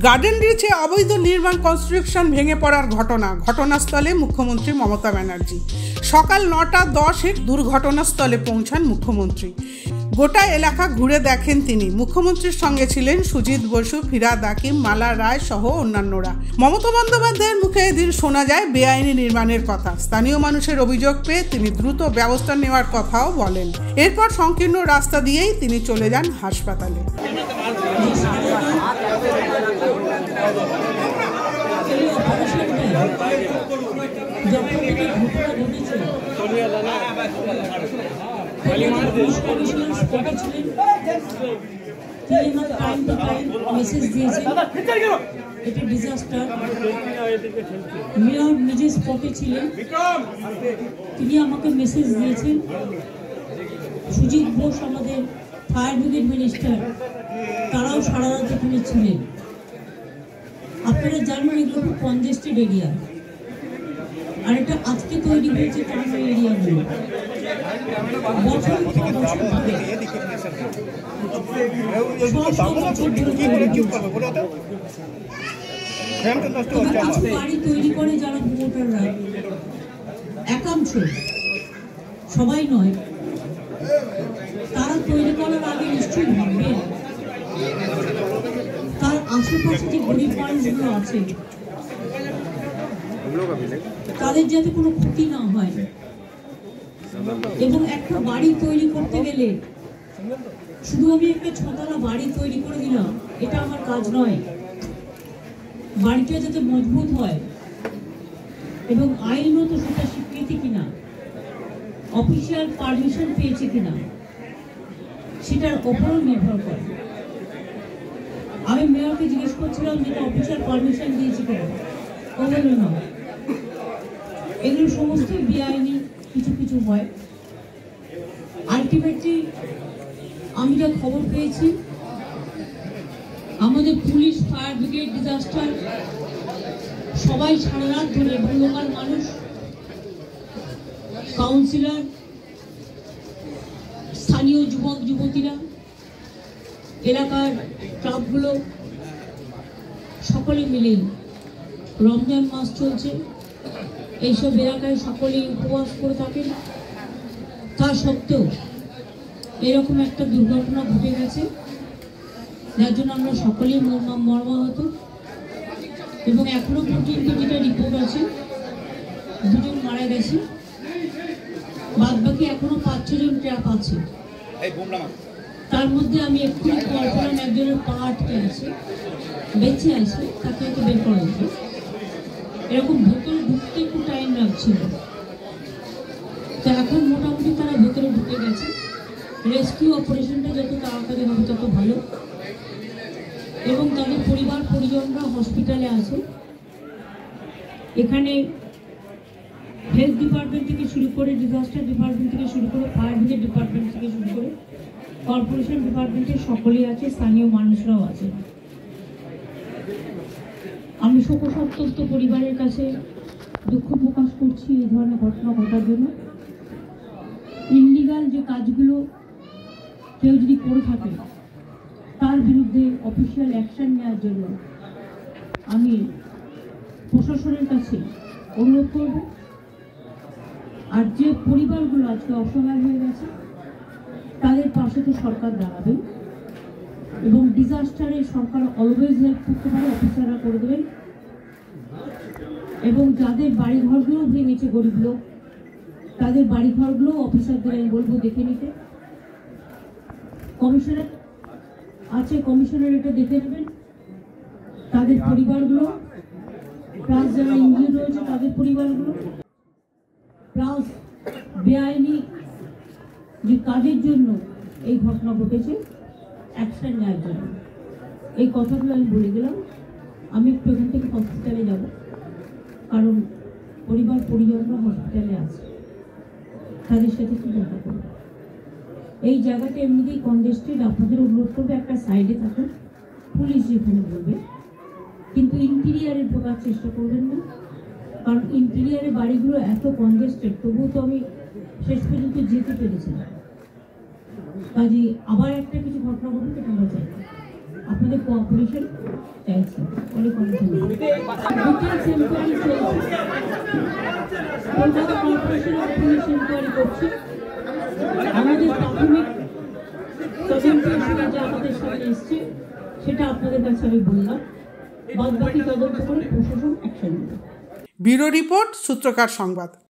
Garden রিচে অবৈধ নির্মাণ construction ভেঙে পড়ার ঘটনাস্থলে মুখ্যমন্ত্রী মমতা ব্যানার্জি। সকাল 9:10 দুর্ঘটনাস্থলে পৌঁছান মুখ্যমন্ত্রী। গোটা এলাকা ঘুরে দেখেন তিনি। মুখ্যমন্ত্রীর সঙ্গে ছিলেন সুজিত বসু, ফিরহাদ হাকিম, মালা রায় সহ অন্যান্যরা। মমতা বন্দ্যোপাধ্যায়ের মুখে এদিন শোনা যায় বেআইনি নির্মাণের কথা। স্থানীয় মানুষের অভিযোগ পেয়ে তিনি দ্রুত ব্যবস্থা নেওয়ার কথাও বলেন। এরপর সংকীর্ণ রাস্তা দিয়েই তিনি চলে যান হাসপাতালে। মেয়র নিজে স্পটে ছিলেন, তিনি আমাকে মেসেজ দিয়েছেন। সুজিত বোস আমাদের ফায়ার ব্রিগেড মিনিস্টার, তারাও সারা রাত এখানে ছিলেন। আপনারা জানেন এগুলো খুব কনজেস্টেড এরিয়া, আর এটা আজকে তৈরি হয়েছে টাউন এরিয়াগুলো। বাড়ি তৈরি করে যারা প্রমোটাররা, একাংশ, সবাই নয়, তারা তৈরি করার আগে নিশ্চয়ই ভাববেন তার আশেপাশে যে গরিব মানুষগুলো আছে তাদের যাতে কোনো ক্ষতি না হয়। এবং একটা বাড়ি তৈরি করতে গেলে শুধু আমি একটা ছতলা বাড়ি তৈরি করে দিলাম, এটা আমার কাজ নয়। বাড়িটা যাতে মজবুত হয় এবং আইনত সেটা স্বীকৃতি কিনা, অফিসিয়াল পারমিশন পেয়েছে কিনা, সেটার ওপরও নির্ভর করে। আমি মেয়রকে জিজ্ঞেস করছিলাম যেটা অফিসিয়াল পারমিশন দিয়েছে কিনা, ও বলল না। এগুলো সমস্ত বেআইনি কিছু কিছু হয়। আলটিমেটলি আমি যা খবর পেয়েছি, আমাদের পুলিশ, ফায়ার ব্রিগেড, ডিজাস্টার সবাই সারা রাত ধরে, এবং লোকাল মানুষ, কাউন্সিলর, স্থানীয় যুবক যুবতীরা, এলাকার ক্লাবগুলো সকলে মিলেই, রমজান মাস চলছে, এইসব এলাকায় সকলেই উপবাস করে থাকেন। তা সত্ত্বেও এরকম একটা দুর্ঘটনা ঘটে গেছে, যার জন্য আমরা সকলেই মর্মাহত। এবং এখনো পর্যন্ত যেটা রিপোর্ট আছে, 2 জন মারা গেছে, বাদ বাকি এখনো 5-6 জন ট্র্যাপ আছে। তার মধ্যে আমি একটু কল্পনা, একজনের পা আটকে আছে, বেঁচে আছে, তাকে একটু বের করা হয়েছে। এরকম ভেতরে ঢুকতে একটু টাইম লাগছিল, তো এখন মোটামুটি তারা ভেতরে ঢুকে গেছে। রেস্কিউ অপারেশনটা যত তাড়াতাড়ি হবে তত ভালো। এবং তাদের পরিবার পরিজনরা হসপিটালে আছে। এখানে হেলথ ডিপার্টমেন্ট থেকে শুরু করে, ডিজাস্টার ডিপার্টমেন্ট থেকে শুরু করে, ফায়ার ব্রিগেড ডিপার্টমেন্ট থেকে শুরু করে, কর্পোরেশন ডিপার্টমেন্টের সকলেই আছে, স্থানীয় মানুষরাও আছে। আমি শোকসন্তপ্ত পরিবারের কাছে দুঃখ প্রকাশ করছি এই ধরনের ঘটনা ঘটার জন্য। ইনলিগাল যে কাজগুলো কেউ যদি করে থাকে, তার বিরুদ্ধে অফিসিয়াল অ্যাকশন নেওয়ার জন্য আমি প্রশাসনের কাছে অনুরোধ করব। আর যে পরিবারগুলো আজকে অসহায় হয়ে গেছে, তাদের পাশে তো সরকার দাঁড়াবে, এবং ডিজাস্টারে সরকার অলওয়েজ হেল্প করতে পারে, অফিসাররা করে দেবেন। এবং যাদের বাড়িঘরগুলো ভেঙেছে, গরিব লোক, তাদের বাড়িঘরগুলো অফিসারদের আমি বলবো দেখে নিতে। কমিশনার আছে, কমিশনার এটা দেখে নেবেন। তাদের পরিবারগুলো, প্লাস যারা ইনজিওর রয়েছে তাদের পরিবারগুলো, প্লাস বেআইনি যে কাজের জন্য এই ঘটনা ঘটেছে, অ্যাকশন নেওয়ার জন্য। এই কথাগুলো আমি বলে গেলাম। আমি একটু এখান থেকে হসপিটালে যাব, কারণ পরিবার পরিজনরা হসপিটালে আছে, তাদের সাথে একটু দেখা করব। এই জায়গাটা এমনিতেই কনজেস্টেড, আপনাদের অনুরোধ করবে একটা সাইডে থাকুন, পুলিশ যেখানে বলবে, কিন্তু ইন্টেরিয়ারে ঢোকার চেষ্টা করবেন না, কারণ ইন্টেরিয়ারে বাড়িগুলো এত কনজেস্টেড। তবুও তো আমি শেষ পর্যন্ত যেতে পেরেছিলাম। কাজে আবার একটা কিছু ঘটনা ঘটবে, এটা আমরা চাই। আপনাদের কোঅপারেশন চাইছি। অনেক অনেক ডিটেলস এনকোয়ারি চলছে, কলকাতা কর্পোরেশন পুলিশ এনকোয়ারি করছে। আমাদের প্রাথমিক তদন্ত হিসেবে যা আমাদের সামনে এসছে সেটা আপনাদের কাছে আমি বললাম, বাদ বাকি তদন্ত করে প্রশাসন অ্যাকশন নেবে। ব্যুরো রিপোর্ট, সূত্রকার সংবাদ।